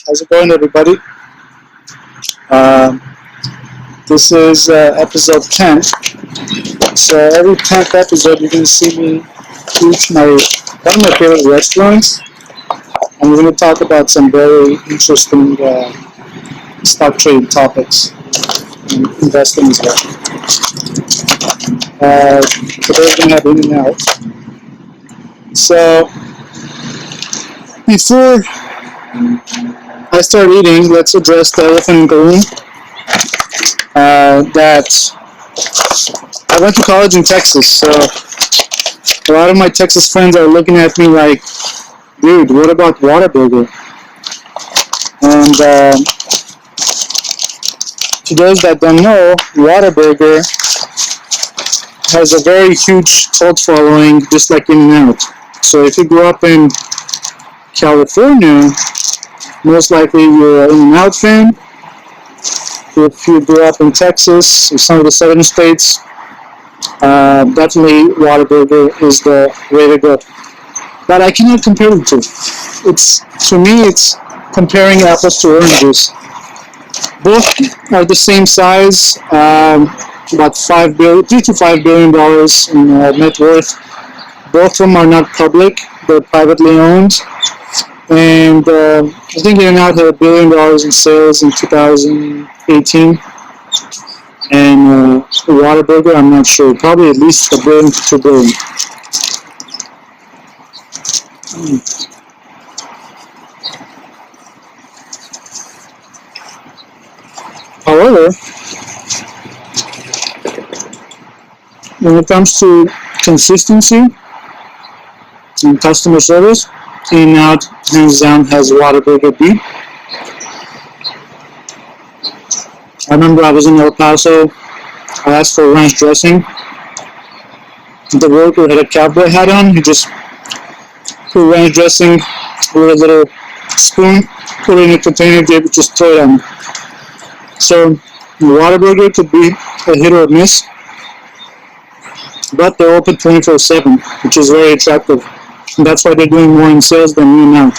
How's it going, everybody? Um, this is episode 10. So every 10th episode, you're going to see me eat one of my favorite restaurants, and we're going to talk about some very interesting stock trading topics and investing as well. Today we're going to have In-N-Out. So before I start eating, let's address the elephant in the room. That I went to college in Texas, so a lot of my Texas friends are looking at me like, dude, what about WHATABURGER? And to those that don't know, WHATABURGER has a very huge cult following, just like In-N-Out. So if you grew up in California, most likely you're an In-N-Out fan. If you grew up in Texas or some of the southern states, definitely WHATABURGER is the way to go. But I cannot compare the two. To me, it's comparing apples to oranges. Both are the same size, about $3 to $5 billion in net worth. Both of them are not public; they're privately owned. And I think In-N-Out had $1 billion in sales in 2018. And WHATABURGER, I'm not sure, probably at least $1 billion to $2 billion. However, when it comes to consistency and customer service, In-N-Out hands down has WHATABURGER beat. I remember I was in El Paso. I asked for ranch dressing. The worker had a cowboy hat on. He just put ranch dressing with a little spoon, put it in a container, just throw it on. So WHATABURGER could be a hit or a miss, but they're open 24/7, which is very attractive. And that's why they're doing more in sales than In-N-Out.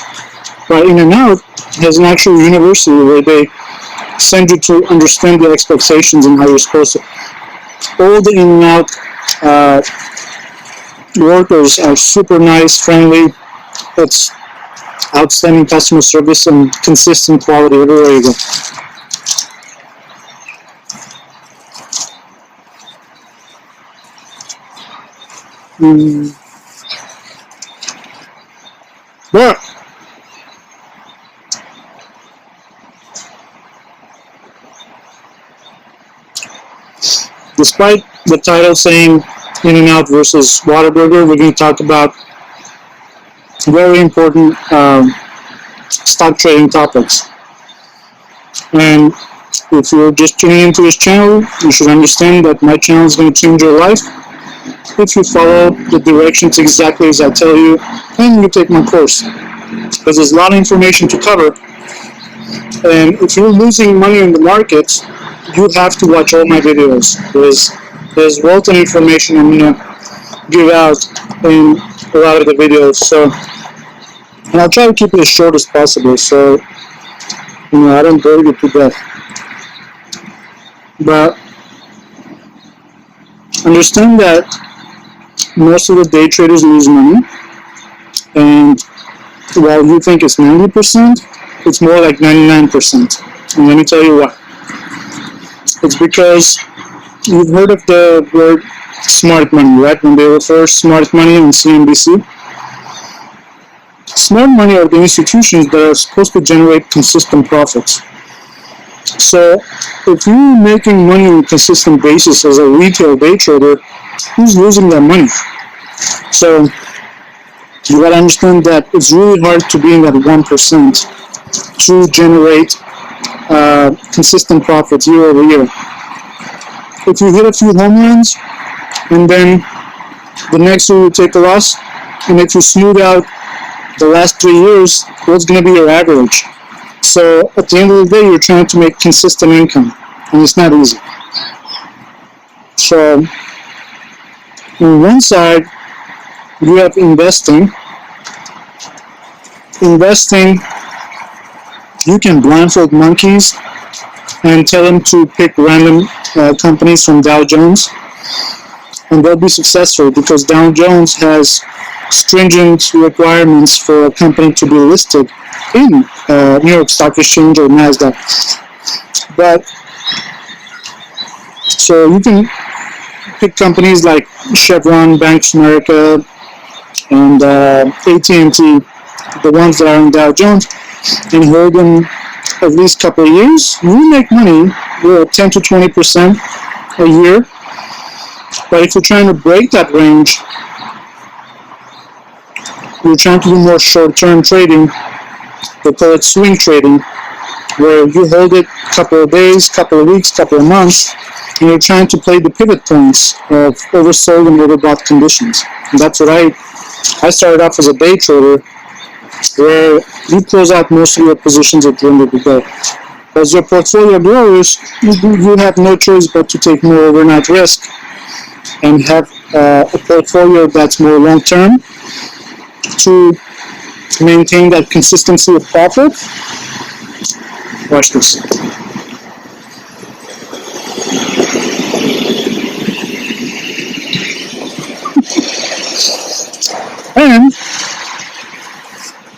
But In-N-Out has an actual university where they send you to understand the expectations and how you're supposed to. All the In-N-Out workers are super nice, friendly. It's outstanding customer service and consistent quality everywhere you go. But despite the title saying In-N-Out versus WHATABURGER, we're going to talk about very important stock trading topics. And if you're just tuning into this channel, you should understand that my channel is going to change your life if you follow the directions exactly as I tell you, and you take my course. Because there's a lot of information to cover. And if you're losing money in the markets, you have to watch all my videos. There's wealth of information I'm going to give out in a lot of the videos. So, and I'll try to keep it as short as possible, so I don't bore you to death. But understand that most of the day traders lose money, and while you think it's 90%, it's more like 99%. And let me tell you why. It's because you've heard of the word smart money, right? When they refer smart money on CNBC. Smart money are the institutions that are supposed to generate consistent profits. So if you're making money on a consistent basis as a retail day trader, who's losing that money? So you gotta understand that it's really hard to be in that 1% to generate consistent profits year over year. If you hit a few home runs and then the next year you take a loss, and if you smooth out the last 3 years, what's going to be your average? So at the end of the day, you're trying to make consistent income, and it's not easy. So on one side, you have investing. Investing You can blindfold monkeys and tell them to pick random companies from Dow Jones, and they'll be successful because Dow Jones has stringent requirements for a company to be listed in New York Stock Exchange or NASDAQ. But so you can pick companies like Chevron, Bank of America, and AT&T, the ones that are in Dow Jones, and hold them at least a couple of years. You make money, 10 to 20% a year. But if you're trying to break that range, you're trying to do more short-term trading. They call it swing trading, where you hold it a couple of days, couple of weeks, couple of months, and you're trying to play the pivot points of oversold and overbought conditions. And that's what I started off as a day trader, where you close out most of your positions at the end of the day. As your portfolio grows, you have no choice but to take more overnight risk and have a portfolio that's more long-term to maintain that consistency of profit. Watch this. And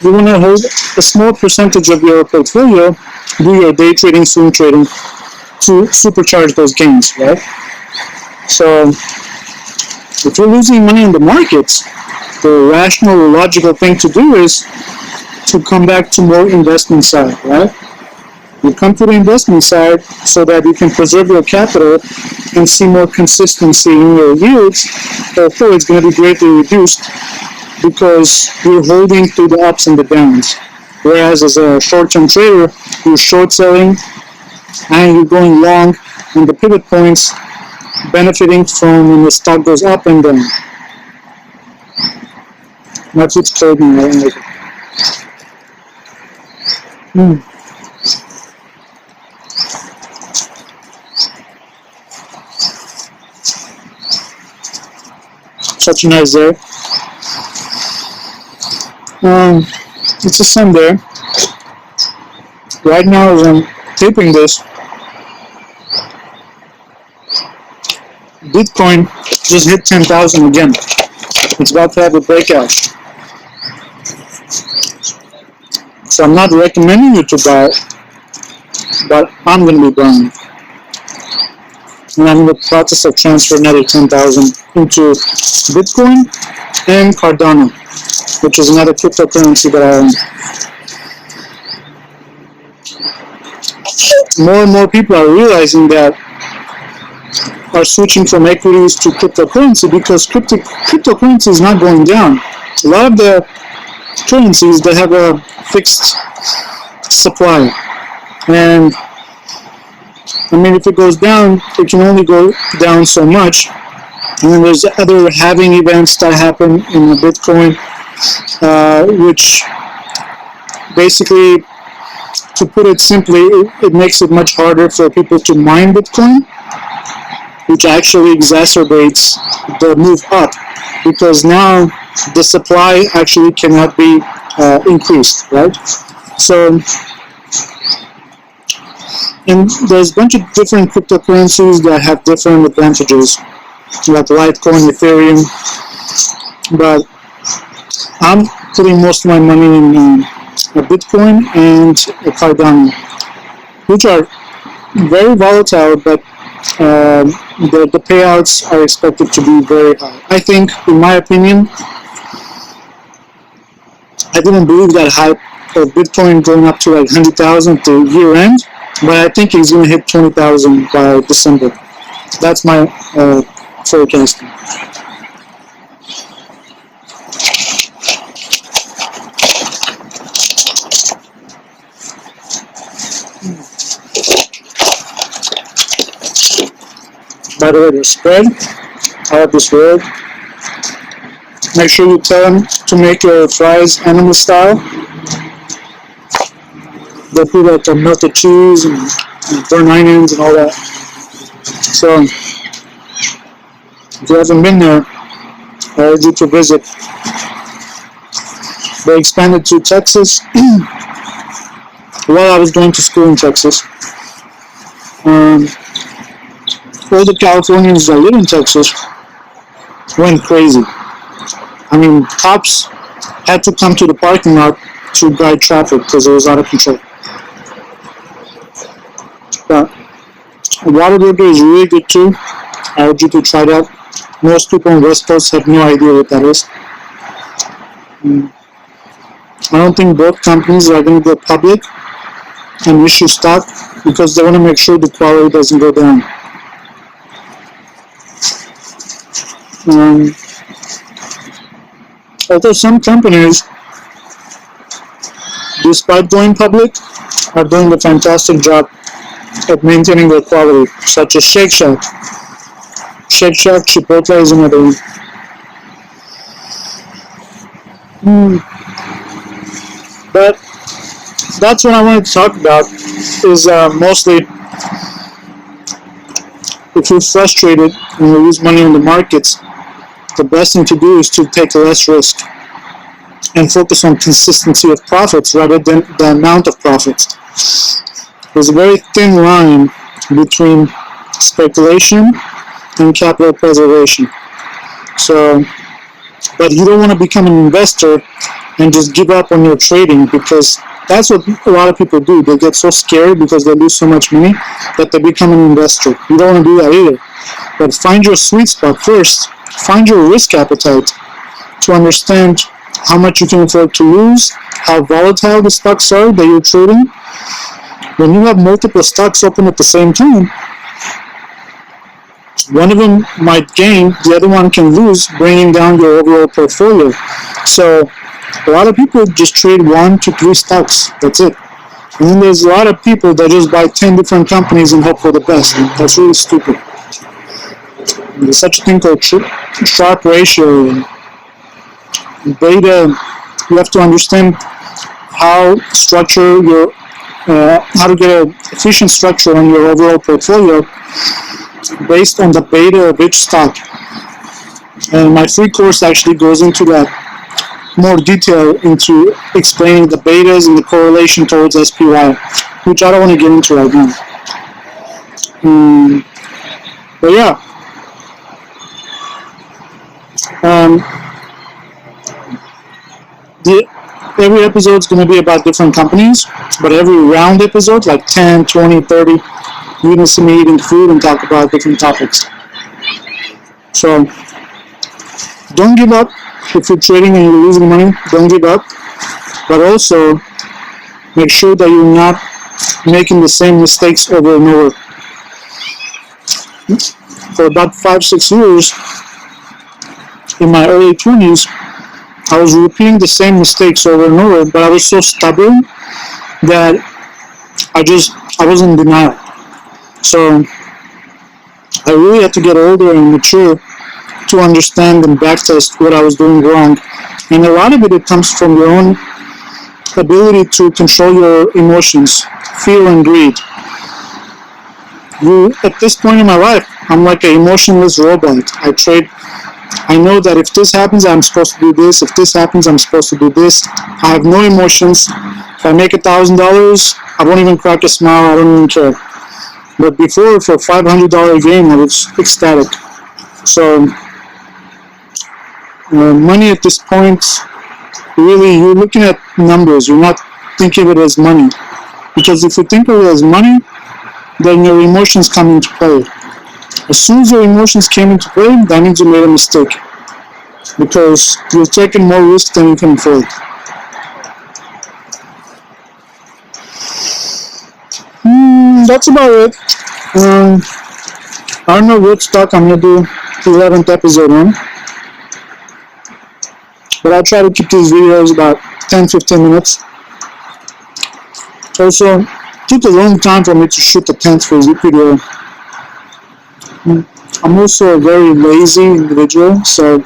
you want to hold a small percentage of your portfolio, do your day trading, swing trading, to supercharge those gains, right? So if you're losing money in the markets, the rational, logical thing to do is to come back to more investment side, right? You come to the investment side so that you can preserve your capital and see more consistency in your yields, although it's going to be greatly reduced because you're holding through the ups and the downs. Whereas as a short-term trader, you're short selling and you're going long in the pivot points, benefiting from when the stock goes up and down. That's what's trading. Such a nice day. It's a Sunday. Right now, as I'm taping this, Bitcoin just hit 10,000 again. It's about to have a breakout. So I'm not recommending you to buy it, but I'm going to be buying it. And I'm in the process of transferring another 10,000 into Bitcoin and Cardano, which is another cryptocurrency that I own. More and more people are realizing that are switching from equities to cryptocurrency because cryptocurrency is not going down. A lot of the currencies, they have a fixed supply. And I mean, if it goes down, it can only go down so much. And then there's other halving events that happen in Bitcoin, which basically, to put it simply, it makes it much harder for people to mine Bitcoin, which actually exacerbates the move up because now the supply actually cannot be increased, right? So, and there's a bunch of different cryptocurrencies that have different advantages, like Litecoin, Ethereum, but I'm putting most of my money in Bitcoin and Cardano, which are very volatile, but the payouts are expected to be very high. I think, in my opinion, I didn't believe that hype of Bitcoin going up to like 100,000 to year end, but I think it's going to hit 20,000 by December. That's my forecasting. By the way, the spread out of this world. Make sure you tell them to make your fries animal style. They put like the melted cheese and burnt onions and all that. So, if you haven't been there, I urge you to visit. They expanded to Texas while I was going to school in Texas. All the Californians that live in Texas went crazy. I mean, cops had to come to the parking lot to guide traffic because it was out of control. But WHATABURGER is really good too. I urge you to try it out. Most people on West Coast have no idea what that is. I don't think both companies are going to go public and issue stock because they want to make sure the quality doesn't go down. Although some companies, despite going public, are doing a fantastic job at maintaining their quality, such as Shake Shack. Shake Shack, Chipotle is another one. But that's what I wanted to talk about, is mostly if you're frustrated and you lose money in the markets, the best thing to do is to take less risk and focus on consistency of profits rather than the amount of profits. There's a very thin line between speculation and capital preservation. So, but you don't want to become an investor and just give up on your trading, because that's what a lot of people do. They get so scared because they lose so much money that they become an investor. You don't want to do that either. But find your sweet spot first. Find your risk appetite to understand how much you can afford to lose, how volatile the stocks are that you're trading. When you have multiple stocks open at the same time, one of them might gain, the other one can lose, bringing down your overall portfolio. So a lot of people just trade 1 to 3 stocks. That's it. And then there's a lot of people that just buy 10 different companies and hope for the best. That's really stupid. There's such a thing called Sharpe ratio and beta. You have to understand how to get an efficient structure on your overall portfolio based on the beta of each stock. And my free course actually goes into that more detail, into explaining the betas and the correlation towards SPY, which I don't want to get into right now. But yeah. Every episode is going to be about different companies, but every round episode, like 10, 20, 30, you're going to see me eating food and talk about different topics. So don't give up. If you're trading and you're losing money, don't give up. But also make sure that you're not making the same mistakes over and over. For about 5-6 years, in my early 20s, I was repeating the same mistakes over and over, but I was so stubborn that I was in denial. So I really had to get older and mature to understand and backtest what I was doing wrong. And a lot of it comes from your own ability to control your emotions, fear and greed. At this point in my life, I'm like an emotionless robot. I know that if this happens, I'm supposed to do this. If this happens, I'm supposed to do this. I have no emotions. If I make $1,000, I won't even crack a smile. I don't even care. But before, for a $500 game, I was ecstatic. So money at this point, really, you're looking at numbers. You're not thinking of it as money. Because if you think of it as money, then your emotions come into play. As soon as your emotions came into play, that means you made a mistake. Because you're taking more risk than you can afford. That's about it. I don't know what stock I'm going to do the 11th episode on. But I'll try to keep these videos about 10-15 minutes. Also, it took a long time for me to shoot the 10th video. I'm also a very lazy individual, so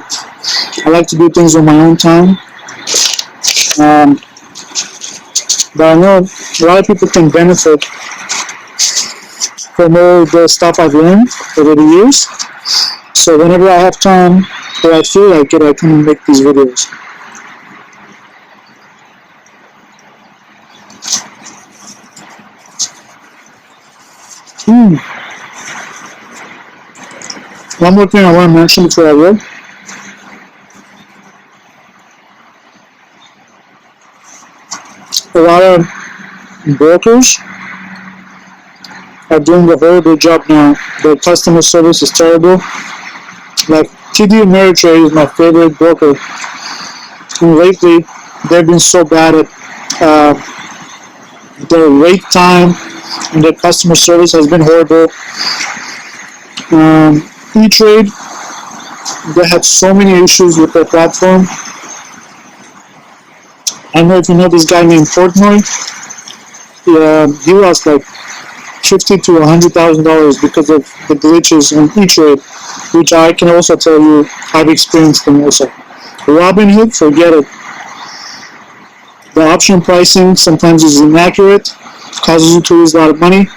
I like to do things on my own time. But I know a lot of people can benefit from all the stuff I've learned over the years. So whenever I have time or I feel like it, I come and make these videos. Mm. One more thing I want to mention before I go. A lot of brokers are doing a very good job now. Their customer service is terrible. Like TD Ameritrade is my favorite broker. And lately, they've been so bad at their wait time, and their customer service has been horrible. E-Trade, they had so many issues with their platform. I don't know if you know this guy named Portnoy. He lost like $50,000 to $100,000 because of the glitches in E-Trade, which I can also tell you I've experienced them also. Robinhood, forget it. The option pricing sometimes is inaccurate, causes you to lose a lot of money,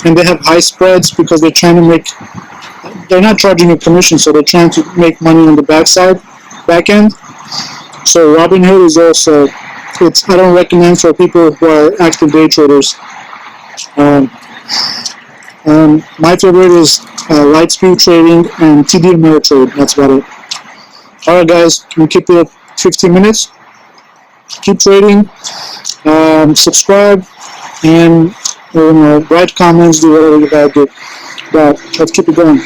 and they have high spreads because they're not charging a commission, so they're trying to make money on the back end. So Robinhood is also, I don't recommend for people who are active day traders. My favorite is Lightspeed Trading and TD Ameritrade. That's about it. Alright guys, we'll keep it at 15 minutes. Keep trading, subscribe, and write comments, do whatever you gotta do. But let's keep it going.